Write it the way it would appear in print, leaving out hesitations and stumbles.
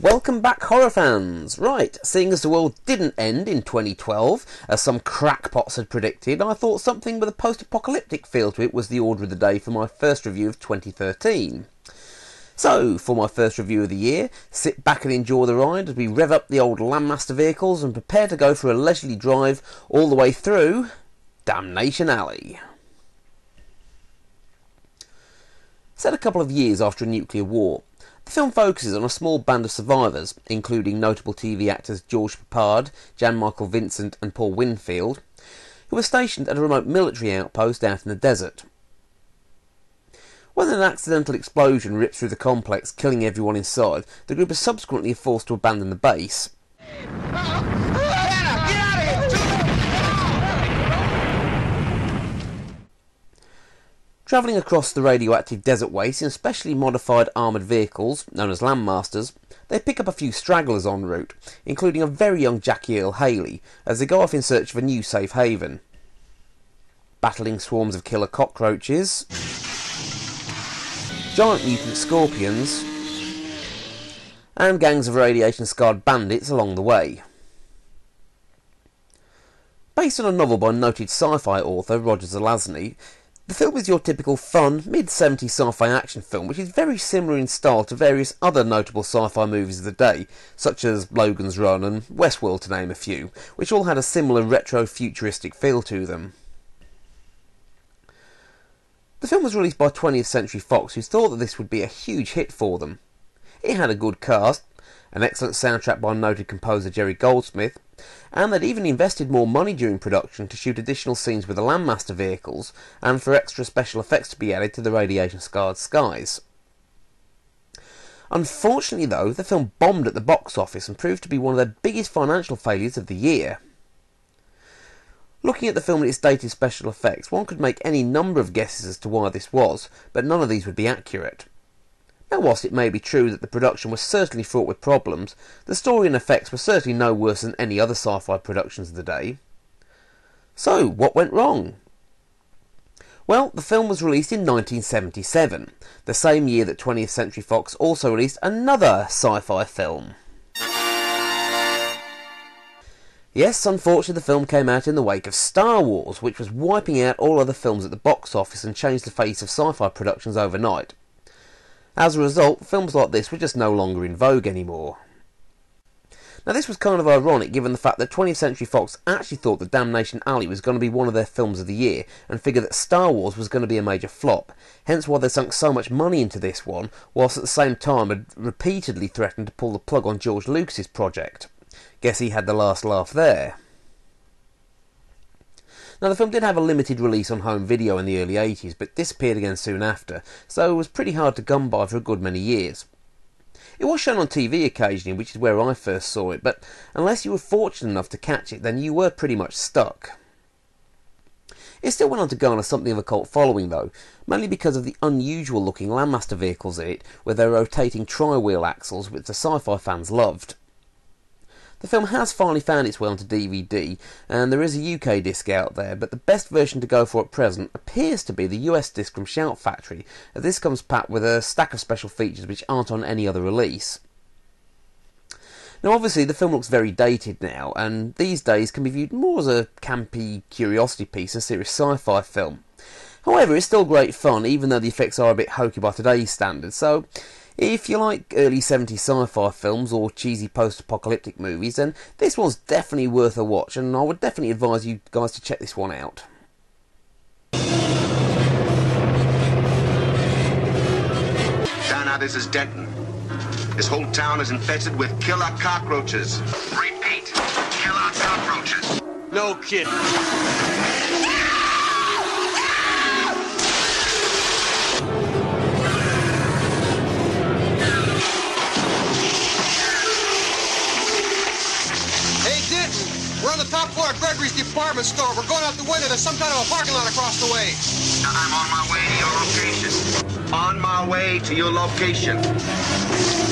Welcome back, horror fans! Right, seeing as the world didn't end in 2012, as some crackpots had predicted, I thought something with a post-apocalyptic feel to it was the order of the day for my first review of 2013. So, for my first review of the year, sit back and enjoy the ride as we rev up the old Landmaster vehicles and prepare to go for a leisurely drive all the way through Damnation Alley. Set a couple of years after a nuclear war, the film focuses on a small band of survivors, including notable TV actors George Peppard, Jan-Michael Vincent and Paul Winfield, who were stationed at a remote military outpost out in the desert. When an accidental explosion rips through the complex, killing everyone inside, the group is subsequently forced to abandon the base. Travelling across the radioactive desert waste in specially modified armoured vehicles, known as Landmasters, they pick up a few stragglers en route, including a very young Jackie Earle Haley, as they go off in search of a new safe haven. Battling swarms of killer cockroaches, giant mutant scorpions, and gangs of radiation-scarred bandits along the way. Based on a novel by noted sci-fi author Roger Zelazny, the film is your typical fun, mid-70s sci-fi action film, which is very similar in style to various other notable sci-fi movies of the day, such as Logan's Run and Westworld to name a few, which all had a similar retro-futuristic feel to them. The film was released by 20th Century Fox, who thought that this would be a huge hit for them. It had a good cast, an excellent soundtrack by noted composer Jerry Goldsmith, and they'd even invested more money during production to shoot additional scenes with the Landmaster vehicles and for extra special effects to be added to the radiation-scarred skies. Unfortunately though, the film bombed at the box office and proved to be one of their biggest financial failures of the year. Looking at the film and its dated special effects, one could make any number of guesses as to why this was, but none of these would be accurate. Now, whilst it may be true that the production was certainly fraught with problems, the story and effects were certainly no worse than any other sci-fi productions of the day. So, what went wrong? Well, the film was released in 1977, the same year that 20th Century Fox also released another sci-fi film. Yes, unfortunately the film came out in the wake of Star Wars, which was wiping out all other films at the box office and changed the face of sci-fi productions overnight. As a result, films like this were just no longer in vogue anymore. Now this was kind of ironic given the fact that 20th Century Fox actually thought that Damnation Alley was going to be one of their films of the year and figured that Star Wars was going to be a major flop, hence why they sunk so much money into this one, whilst at the same time had repeatedly threatened to pull the plug on George Lucas's project. Guess he had the last laugh there. Now the film did have a limited release on home video in the early 80s, but disappeared again soon after, so it was pretty hard to come by for a good many years. It was shown on TV occasionally, which is where I first saw it, but unless you were fortunate enough to catch it, then you were pretty much stuck. It still went on to garner something of a cult following though, mainly because of the unusual looking Landmaster vehicles in it, with their rotating tri-wheel axles, which the sci-fi fans loved. The film has finally found its way onto DVD, and there is a UK disc out there, but the best version to go for at present appears to be the US disc from Shout Factory, as this comes packed with a stack of special features which aren't on any other release. Now obviously the film looks very dated now, and these days can be viewed more as a campy curiosity piece than a serious sci-fi film. However, it's still great fun, even though the effects are a bit hokey by today's standards, so if you like early 70s sci-fi films or cheesy post-apocalyptic movies, then this one's definitely worth a watch, and I would definitely advise you guys to check this one out. Dana, this is Denton. This whole town is infested with killer cockroaches. Repeat, killer cockroaches. No kidding. We're on the top floor of Gregory's department store. We're going out the window. There's some kind of a parking lot across the way. I'm on my way to your location. On my way to your location.